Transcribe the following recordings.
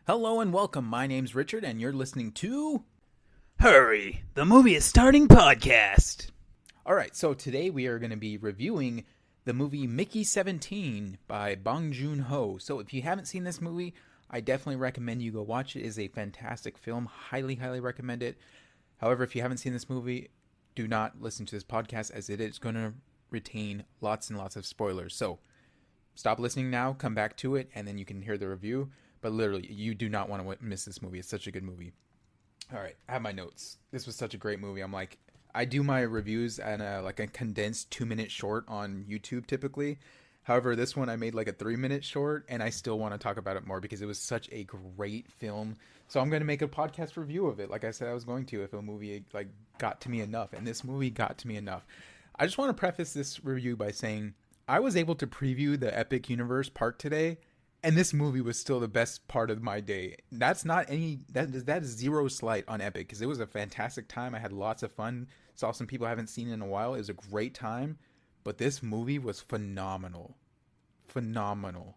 Hello and welcome. My name's Richard, and you're listening to Hurry, the Movie is Starting podcast. All right, so today we are going to be reviewing the movie Mickey17 by Bong Joon Ho. So if you haven't seen this movie, I definitely recommend you go watch it. It is a fantastic film. Highly, highly recommend it. However, if you haven't seen this movie, do not listen to this podcast as it is going to retain lots and lots of spoilers. So stop listening now, come back to it, and then you can hear the review. But literally, you do not want to miss this movie. It's such a good movie. All right, I have my notes. This was such a great movie. I do my reviews at a condensed 2-minute short on YouTube typically. However, this one I made like a 3-minute short, and I still want to talk about it more because it was such a great film. So I'm going to make a podcast review of it. Like I said I was going to if a movie got to me enough, and this movie got to me enough. I just want to preface this review by saying I was able to preview the Epic Universe Park today. And this movie was still the best part of my day. That is zero slight on Epic because it was a fantastic time. I had lots of fun. Saw some people I haven't seen in a while. It was a great time. But this movie was phenomenal. Phenomenal.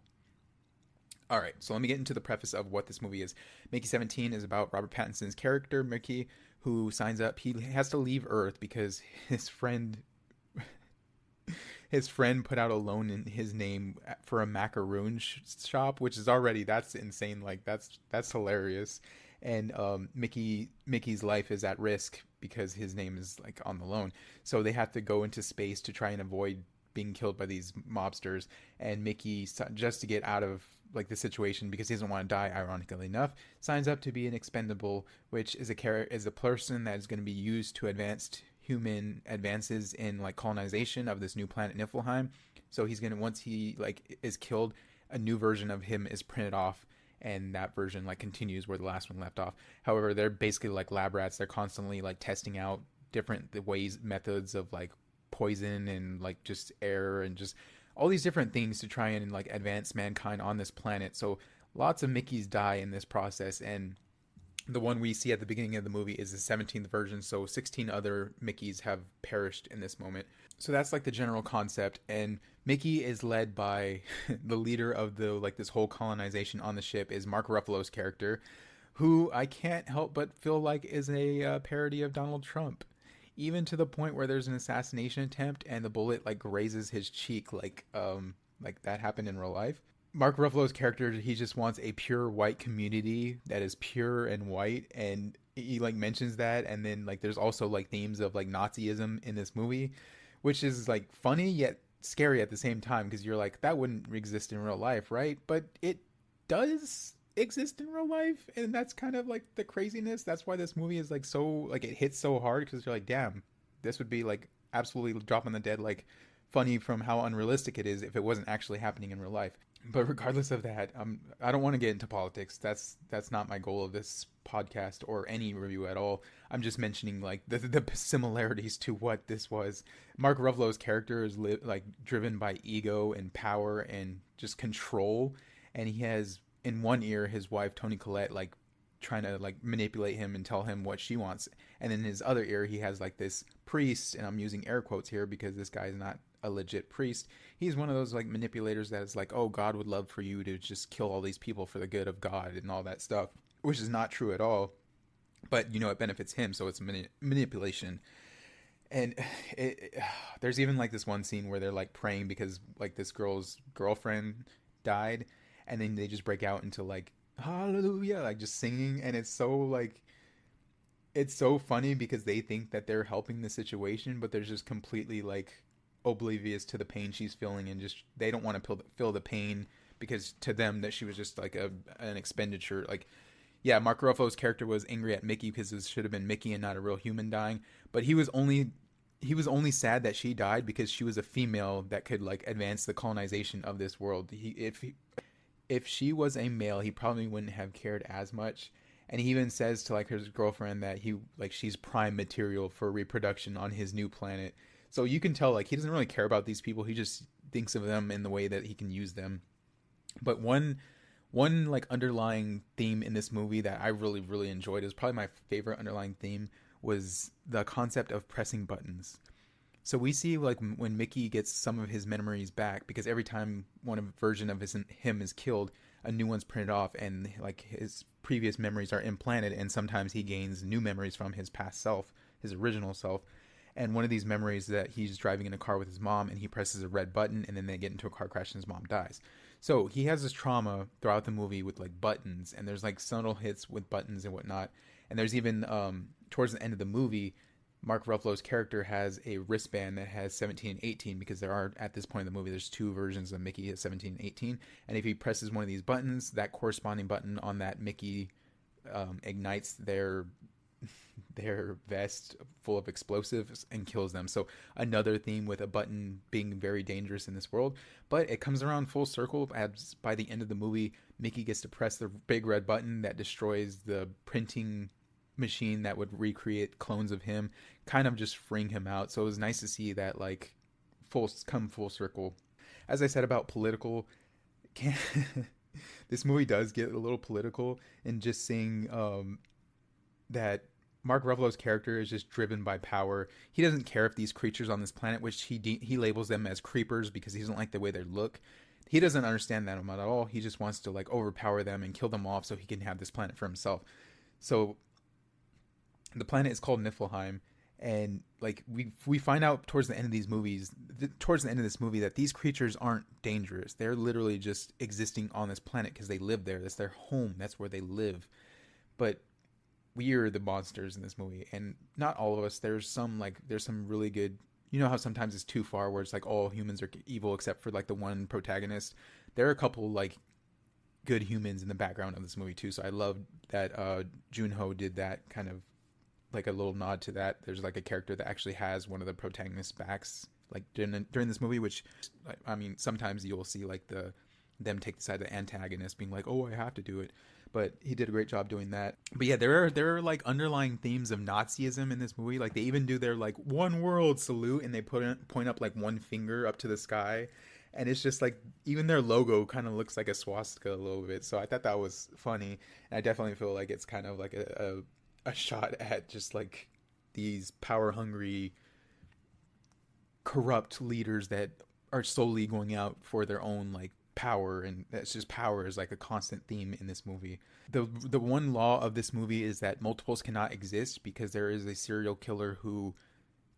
All right, so let me get into the preface of what this movie is. Mickey17 is about Robert Pattinson's character, Mickey, who signs up. He has to leave Earth because his friend put out a loan in his name for a macaroon shop, which is already, that's insane. Like that's hilarious. And Mickey's life is at risk because his name is like on the loan. So they have to go into space to try and avoid being killed by these mobsters. And Mickey, just to get out of like the situation because he doesn't want to die, ironically enough, signs up to be an expendable, which is a person that is going to be used to human advances in like colonization of this new planet Niflheim. So he's gonna, once he is killed, a new version of him is printed off, and that version continues where the last one left off. However, they're basically like lab rats. They're constantly testing out different methods of poison and just air and just all these different things to try and advance mankind on this planet. So lots of Mickeys die in this process, and the one we see at the beginning of the movie is the 17th version, so 16 other Mickeys have perished in this moment. So that's the general concept, and Mickey is led by the leader of the this whole colonization on the ship is Mark Ruffalo's character, who I can't help but feel like is a parody of Donald Trump, even to the point where there's an assassination attempt and the bullet grazes his cheek like that happened in real life. Mark Ruffalo's character, he just wants a pure white community that is pure and white, and he mentions that, and then there's also themes of Nazism in this movie, which is funny yet scary at the same time because you're that wouldn't exist in real life, right? But it does exist in real life, and that's kind of the craziness. That's why this movie is so it hits so hard because you're damn, this would be absolutely drop on the dead funny from how unrealistic it is if it wasn't actually happening in real life. But regardless of that, I don't want to get into politics. That's not my goal of this podcast or any review at all. I'm just mentioning the similarities to what this was. Mark Ruffalo's character is driven by ego and power and just control, and he has in one ear his wife Toni Collette trying to manipulate him and tell him what she wants, and in his other ear he has this priest, and I'm using air quotes here because this guy is not a legit priest. He's one of those manipulators that is oh, God would love for you to just kill all these people for the good of God and all that stuff, which is not true at all, but it benefits him, so it's manipulation. And there's even this one scene where they're praying because this girl's girlfriend died, and then they just break out into hallelujah, just singing, and it's so it's so funny because they think that they're helping the situation, but they're just completely oblivious to the pain she's feeling, and just they don't want to feel the pain because to them that she was just an expenditure. Mark Ruffalo's character was angry at Mickey because it should have been Mickey and not a real human dying, but he was only sad that she died because she was a female that could advance the colonization of this world. If she was a male, he probably wouldn't have cared as much. And he even says to his girlfriend that she's prime material for reproduction on his new planet. So you can tell he doesn't really care about these people. He just thinks of them in the way that he can use them. But one underlying theme in this movie that I really, really enjoyed, is probably my favorite underlying theme, was the concept of pressing buttons. So we see when Mickey gets some of his memories back, because every time one version of him is killed, a new one's printed off, and like his previous memories are implanted, and sometimes he gains new memories from his past self, his original self. And one of these memories that he's driving in a car with his mom, and he presses a red button, and then they get into a car crash, and his mom dies. So he has this trauma throughout the movie with like buttons, and there's like subtle hits with buttons and whatnot. And there's even towards the end of the movie, Mark Ruffalo's character has a wristband that has 17 and 18, because there are, at this point in the movie, there's two versions of Mickey at 17 and 18. And if he presses one of these buttons, that corresponding button on that Mickey ignites their vest full of explosives and kills them. So another theme with a button being very dangerous in this world. But it comes around full circle, as by the end of the movie, Mickey gets to press the big red button that destroys the printing machine that would recreate clones of him, kind of just freeing him out. So it was nice to see that like come full circle. As I said about political, this movie does get a little political, and just seeing that Mark Ruffalo's character is just driven by power. He doesn't care if these creatures on this planet, which he labels them as creepers because he doesn't like the way they look. He doesn't understand that at all. He just wants to like overpower them and kill them off so he can have this planet for himself. So the planet is called Niflheim, and like we find out towards the end of these movies, towards the end of this movie, that these creatures aren't dangerous. They're literally just existing on this planet because they live there. That's their home. That's where they live. But we are the monsters in this movie, and not all of us. There's some really good. You know how sometimes it's too far, where it's like all humans are evil except for like the one protagonist. There are a couple like good humans in the background of this movie too. So I love that Joon Ho did that, kind of like a little nod to that. There's like a character that actually has one of the protagonists' backs like during this movie, which I mean sometimes you'll see like them take the side of the antagonist, being like, oh, I have to do it. But he did a great job doing that. But yeah, there are like underlying themes of Nazism in this movie. Like they even do their like one world salute, and they point up like one finger up to the sky, and it's just like even their logo kind of looks like a swastika a little bit. So I thought that was funny, and I definitely feel like it's kind of like a shot at just like these power hungry, corrupt leaders that are solely going out for their own like power, and that's just power is like a constant theme in this movie. The one law of this movie is that multiples cannot exist, because there is a serial killer who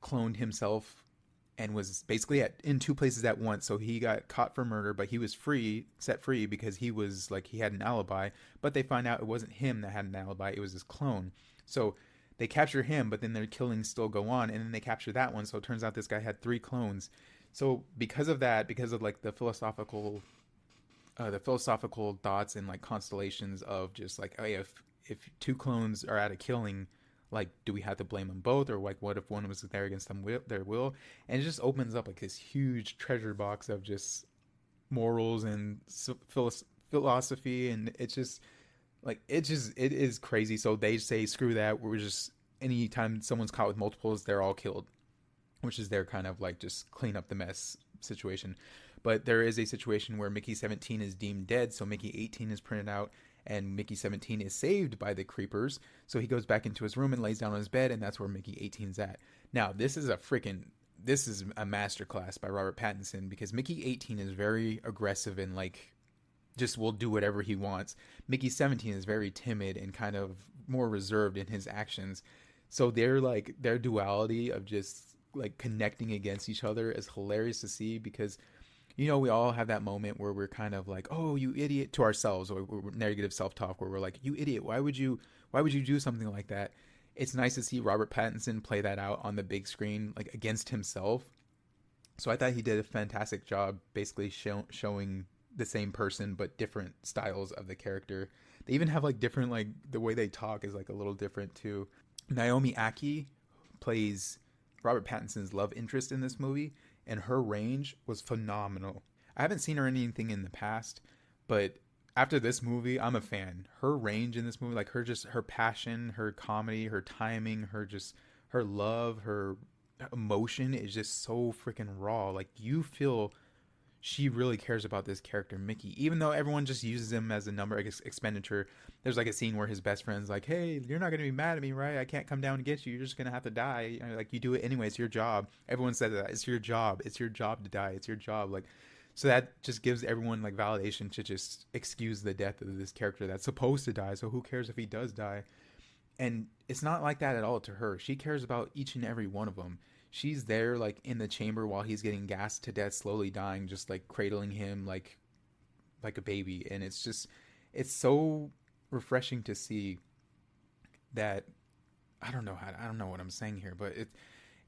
cloned himself and was basically in two places at once. So he got caught for murder, but he was set free because he had an alibi. But they find out it wasn't him that had an alibi, it was his clone. So they capture him, but then their killings still go on, and then they capture that one. So it turns out this guy had 3 clones. So because of that, because of like the philosophical thoughts and like constellations of just like, oh yeah, if 2 clones are at a killing, like, do we have to blame them both, or like what if one was there against their will? And it just opens up like this huge treasure box of just morals and philosophy, and it's just like it is crazy. So they say, screw that, we're just, anytime someone's caught with multiples, they're all killed, which is their kind of like just clean up the mess situation. But there is a situation where Mickey17 is deemed dead, so Mickey18 is printed out, and Mickey17 is saved by the creepers. So he goes back into his room and lays down on his bed, and that's where Mickey18's at. Now, this is a masterclass by Robert Pattinson, because Mickey18 is very aggressive and like just will do whatever he wants. Mickey17 is very timid and kind of more reserved in his actions. So their duality of just like connecting against each other is hilarious to see, because you know, we all have that moment where we're kind of like, oh, you idiot, to ourselves, or we're negative self-talk, where we're like, you idiot, why would you do something like that? It's nice to see Robert Pattinson play that out on the big screen, like against himself. So I thought he did a fantastic job, basically showing the same person but different styles of the character. They even have like different, like the way they talk is like a little different too. Naomi Acke plays Robert Pattinson's love interest in this movie, and her range was phenomenal. I haven't seen her in anything in the past, but after this movie, I'm a fan. Her range in this movie, like her passion, her comedy, her timing, her love, her emotion is just so freaking raw. Like you feel she really cares about this character, Mickey, even though everyone just uses him as a number expenditure. There's like a scene where his best friend's like, hey, you're not going to be mad at me, right? I can't come down and get you. You're just going to have to die. Like, you do it anyway. It's your job. Everyone says that. It's your job. It's your job to die. It's your job. Like, So that just gives everyone like validation to just excuse the death of this character that's supposed to die. So who cares if he does die? And it's not like that at all to her. She cares about each and every one of them. She's there like in the chamber while he's getting gassed to death, slowly dying, just like cradling him like a baby. And it's just, it's so refreshing to see that. I don't know what I'm saying here, but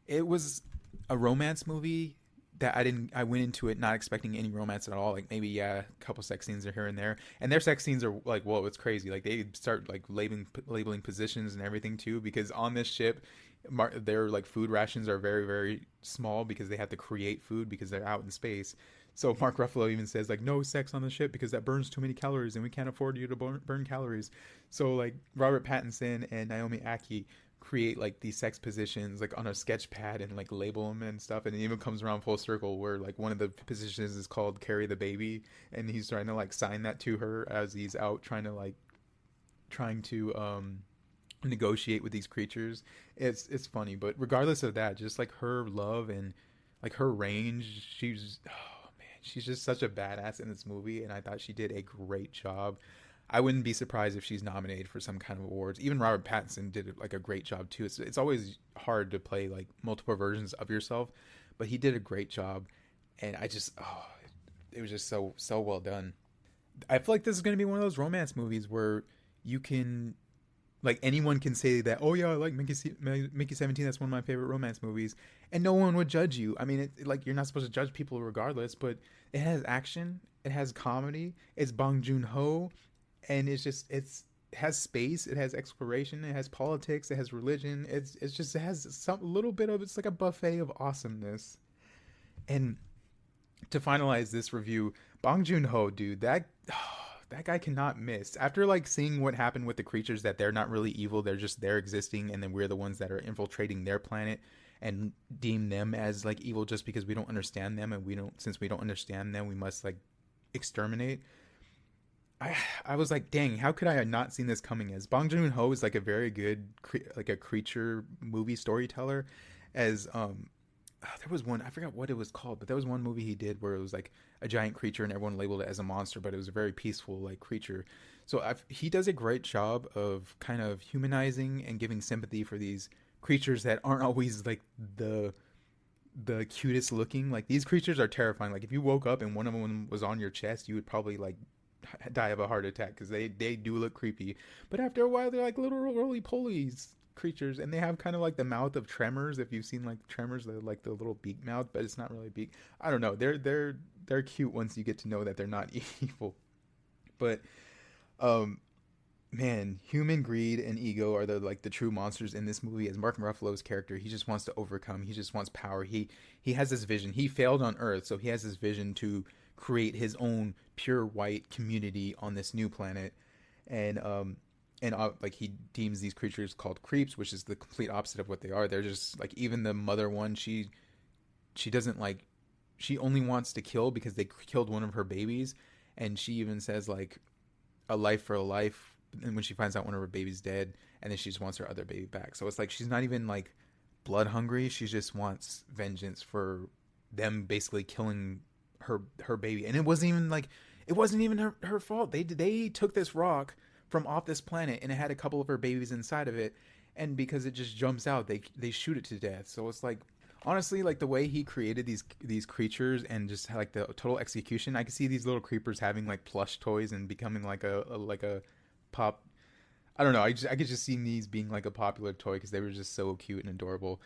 it was a romance movie that I went into it not expecting any romance at all. Like maybe, yeah, a couple sex scenes are here and there, and their sex scenes are like, whoa, it's crazy. Like they start like labeling positions and everything too, because on this ship, their like food rations are very very small because they have to create food because they're out in space. So Mark Ruffalo even says like, no sex on the ship because that burns too many calories and we can't afford you to burn calories. So like Robert Pattinson and Naomi Acke create like these sex positions like on a sketch pad and like label them and stuff, and it even comes around full circle where like one of the positions is called carry the baby, and he's trying to like sign that to her as he's out trying to negotiate with these creatures. It's funny, but regardless of that, just like her love and like her range, she's, oh man, she's just such a badass in this movie, and I thought she did a great job. I wouldn't be surprised if she's nominated for some kind of awards. Even Robert Pattinson did like a great job too. It's always hard to play like multiple versions of yourself, but he did a great job, and I just, oh, it was just so well done. I feel like this is going to be one of those romance movies where you can, like, anyone can say that, oh yeah, I like Mickey 17, that's one of my favorite romance movies, and no one would judge you. I mean, like, you're not supposed to judge people regardless, but it has action, it has comedy, it's Bong Joon Ho, and it has space, it has exploration, it has politics, it has religion. It's just, it has some little bit of, it's like a buffet of awesomeness. And to finalize this review, Bong Joon Ho, dude, that guy cannot miss. After like seeing what happened with the creatures, that they're not really evil, they're just there existing, and then we're the ones that are infiltrating their planet and deem them as like evil just because we don't understand them, and since we don't understand them, we must like exterminate. I was like, dang, how could I have not seen this coming? As Bong Joon Ho is like a very good like a creature movie storyteller. As there was one, I forgot what it was called, but there was one movie he did where it was like a giant creature and everyone labeled it as a monster, but it was a very peaceful like creature. So he does a great job of kind of humanizing and giving sympathy for these creatures that aren't always like the cutest looking. Like these creatures are terrifying. Like if you woke up and one of them was on your chest, you would probably like die of a heart attack because they do look creepy. But after a while, they're like little roly polies creatures, and they have kind of like the mouth of Tremors. If you've seen like Tremors, they're like the little beak mouth, but it's not really beak. I don't know. They're cute once you get to know that they're not evil. But um man, human greed and ego are the true monsters in this movie. As Mark Ruffalo's character, he just wants to overcome. He just wants power. He has this vision. He failed on Earth, so he has this vision to create his own pure white community on this new planet. And like he deems these creatures called creeps, which is the complete opposite of what they are. They're just like, even the mother one, she doesn't like, she only wants to kill because they killed one of her babies, and she even says like a life for a life. And when she finds out one of her baby's dead, and then she just wants her other baby back. So it's like she's not even like blood hungry. She just wants vengeance for them basically killing her baby. And it wasn't even her fault. They took this rock from off this planet, and it had a couple of her babies inside of it, and because it just jumps out, they shoot it to death. So it's like, honestly, like the way he created these creatures and just like the total execution, I could see these little creepers having like plush toys and becoming like a pop. I don't know. I could just see these being like a popular toy because they were just so cute and adorable.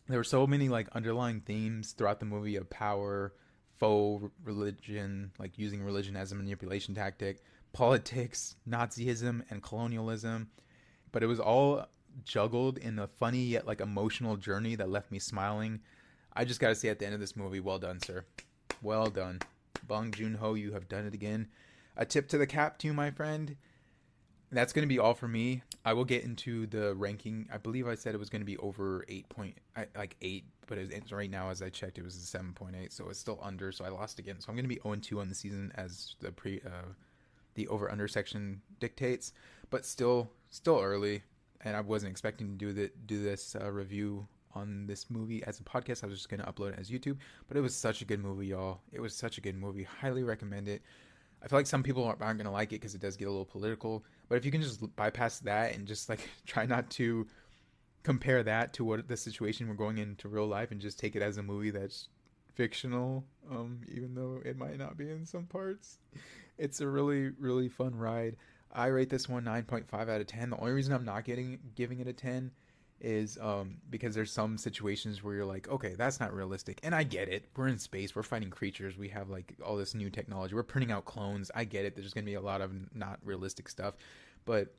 There were so many like underlying themes throughout the movie of power, faux religion, like using religion as a manipulation tactic, politics, Nazism, and colonialism. But it was all juggled in a funny yet like emotional journey that left me smiling. I just gotta say, at the end of this movie, well done, sir. Well done. Bong Joon Ho, you have done it again. A tip to the cap to you, my friend. That's going to be all for me. I will get into the ranking. I believe I said it was going to be over 8, but right now, as I checked, it was a 7.8, so it's still under. So I lost again. So I'm going to be 0-2 on the season, as the over under section dictates, but still early, and I wasn't expecting to do this review on this movie as a podcast. I was just going to upload it as YouTube, but it was such a good movie, y'all. It was such a good movie. Highly recommend it. I feel like some people aren't going to like it because it does get a little political, but if you can just bypass that and just like try not to compare that to what the situation we're going into real life and just take it as a movie that's fictional, even though it might not be in some parts, it's a really, really fun ride. I rate this one 9.5 out of 10. The only reason I'm not giving it a 10 is because there's some situations where you're like, okay, that's not realistic. And I get it. We're in space. We're fighting creatures. We have like all this new technology. We're printing out clones. I get it. There's going to be a lot of not realistic stuff. But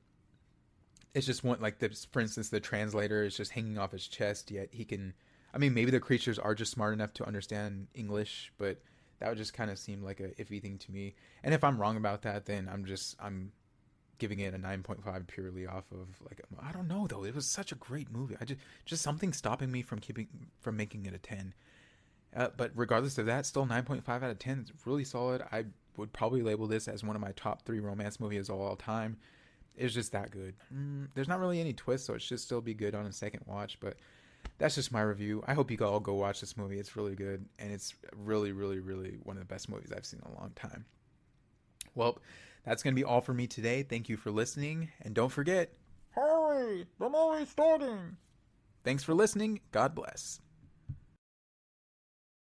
it's just one, like, for instance, the translator is just hanging off his chest, yet he can, I mean, maybe the creatures are just smart enough to understand English, but that would just kind of seem like a iffy thing to me. And if I'm wrong about that, then I'm giving it a 9.5 purely off of, like, I don't know though. It was such a great movie. I just something stopping me from making it a 10. But regardless of that, still 9.5 out of 10. It's really solid. I would probably label this as one of my top 3 romance movies of all time. It's just that good. There's not really any twists, so it should still be good on a second watch, but that's just my review. I hope you all go watch this movie. It's really good, and it's really, really, really one of the best movies I've seen in a long time. Well, that's going to be all for me today. Thank you for listening, and don't forget, hurry, the movie's starting. Thanks for listening. God bless.